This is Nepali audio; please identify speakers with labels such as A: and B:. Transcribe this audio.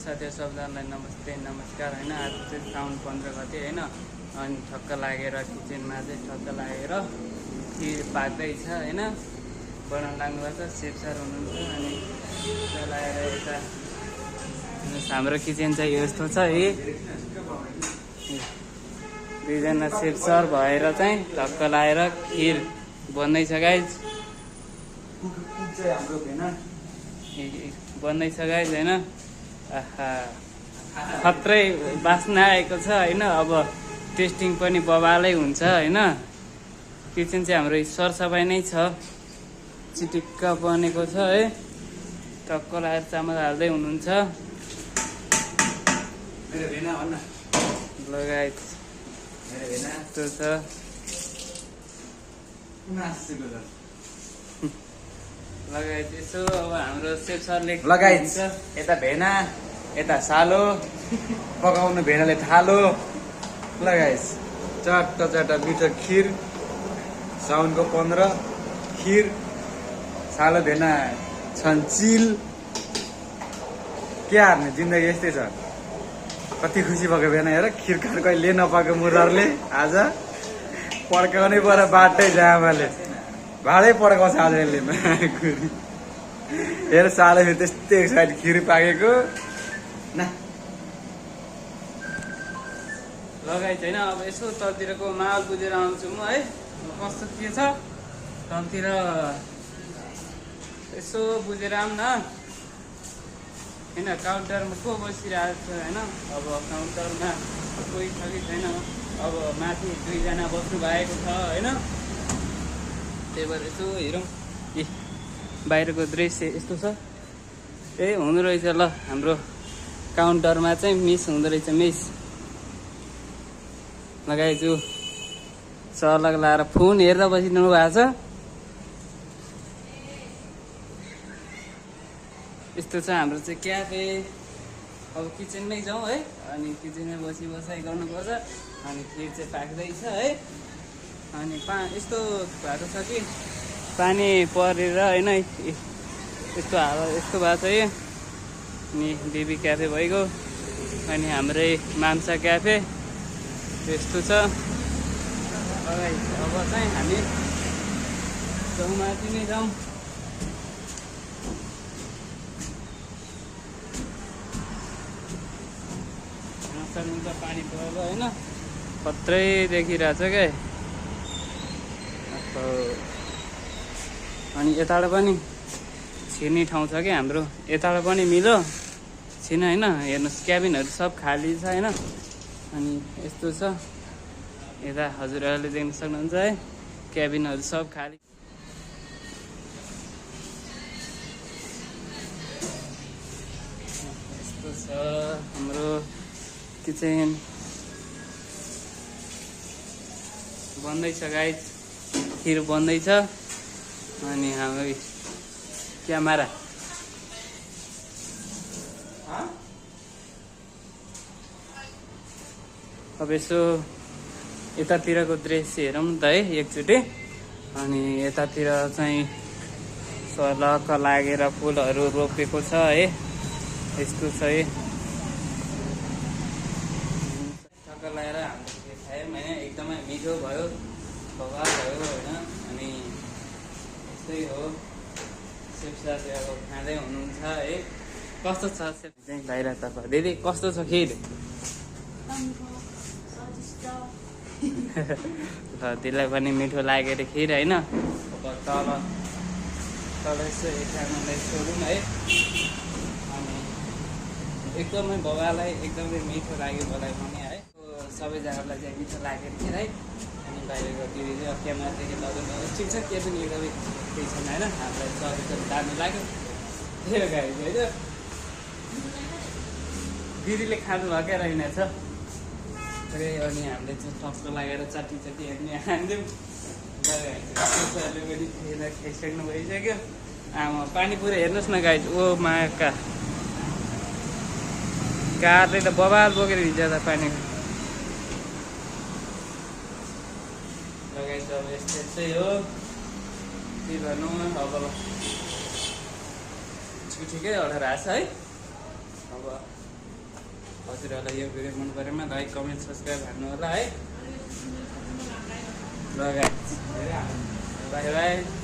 A: साथीहरु सबैजनालाई नमस्ते नमस्कार हैन। आज चाहिँ साउन 15 गते हैन। अनि ठक्क लागेर किचनमा चाहिँ ठक्क लागेर खिर पाक्दैछ हैन। बनाउन लाग्नुभएको छ, सेफ सर हुनुहुन्छ। अनि चलाएर यता हाम्रो किचन चाहिँ यस्तो छ है। दुईजना सेफ सर भएर चाहिँ ठक्क लागेर खिर बन्दैछ गाइज।
B: हाम्रो भेना
A: बन्दैछ गाइज हैन। खत्रै बास्ना आएको छ हैन। अब टेस्टिङ पनि बबालै हुन्छ हैन। किचन चाहिँ हाम्रो सरसफाइ नै छ, चिटिक्क बनेको छ है। टक्क लगाएर चामल हाल्दै हुनुहुन्छ।
B: मेरो भेना भन्न
A: लगायत
B: मेरो भेना
A: यस्तो छ। लगायत यसो अब हाम्रो सेफ सरले
B: लगायत यता भेना यता सालो पकाउनु भेनाले थालो लगाइस चाटा चाटा मिठो खिर साउनको 15 खिर सालो भेना छन् चिल। के हार्ने जिन्दगी यस्तै छ। कति खुसी भएको भेना हेर खिर खान कहिले नपाएको मुररले आज पड्काउनै पर्यो। बाटै जामाले भाडै पड्काउँछ आज यसले। हेर सालो फेरि त्यस्तै एक्साइट खिर पाकेको न
A: लगाइ छैन। अब यसो तलतिरको माहौल बुझेर आउँछु म है, कस्तो के छ तलतिर यसो बुझेर आऊँ न होइन। काउन्टरमा को बसिरहेको छ होइन। अब काउन्टरमा कोही छ कि छैन। अब माथि दुईजना बस्नु भएको छ होइन। त्यही भएर यसो हेरौँ। ए बाहिरको दृश्य यस्तो छ। ए हुँदो रहेछ ल, हाम्रो काउन्टरमा चाहिँ मिस हुँदो रहेछ। मिस लगाइछु चलक लाएर फोन हेरेर बसिरहनु भएको छ। यस्तो छ हाम्रो चाहिँ क्याफे। अब किचनमै जाउँ है। अनि किचनमै बसाइ गर्नुपर्छ। अनि खिर चाहिँ पाक्दैछ है। अनि यस्तो भएको छ कि पानी परेर होइन यस्तो हावा यस्तो भएको छ है। अनि बेबी क्याफे भइगयो। अनि हाम्रै माम्सा क्याफे त्यस्तो छ। अब चाहिँ हामी चौमाथि नै जाउँ। सक्नुहुन्छ पानी परेर होइन खत्रै देखिरहेछ क्या। अनि यताबाट पनि छिर्ने ठाउँ छ कि हाम्रो। यताबाट पनि मिल्यो छिर्न होइन। हेर्नुहोस् क्याबिनहरू सब खाली छ होइन। अनि यस्तो छ यता हजुरहरूले देख्न सक्नुहुन्छ है। क्याबिनहरू सब खाली। यस्तो छ हाम्रो किचन। बन्दैछ गाइस, खिर बन्दैछ। अनि हाम्रो क्यामेरा अब यसो यतातिरको दृश्य हेरौँ त है एकचोटि। अनि यतातिर चाहिँ सलक्क लागेर फुलहरू रोपेको छ है। यस्तो छ है। टक्क लगाएर हामीले खायौँ होइन। एकदमै मिठो भयो, बवाल भयो होइन। अनि यस्तै हो। सेफ साथी अब खाँदै हुनुहुन्छ है। कस्तो छ सेफ चाहिँ बाहिरतर्फ? दिदी कस्तो छ खिर? ल दिदीलाई पनि मिठो लागेर खिर होइन। अब तल यसो एकजनालाई सोधौँ है। अनि एकदमै बबालाई एकदमै मिठो लाग्यो मलाई पनि है। सबैजनालाई चाहिँ मिठो लागेर खिर है। अनि बाहिरको दिदी चाहिँ क्यामेरादेखि लगाउनु ठिक छ। के पनि एकदमै केही छैन होइन। हामीलाई सजिलो दामी लाग्यो त्यो गाडी होइन। दिदीले खानु भएकै रहेनछ। अनि हामीले चाहिँ टक्क लागेर चट्टी हेर्ने हान्थ्यौँ। पनि खाइसक्नु भइसक्यो। आमा पानी पुरा हेर्नुहोस् न गाइड। ओ माका कारले त बबाल बोकेर हिँड्छ त पानी। लगाइन्छ अब यस्तै हो। के गर्नु अब ठिकै अर्डर आएछ है। अब हजुरहरूलाई यो भिडियो मन परेमा लाइक कमेन्ट सब्सक्राइब हान्नु होला है। ल गाइस बाई बाई।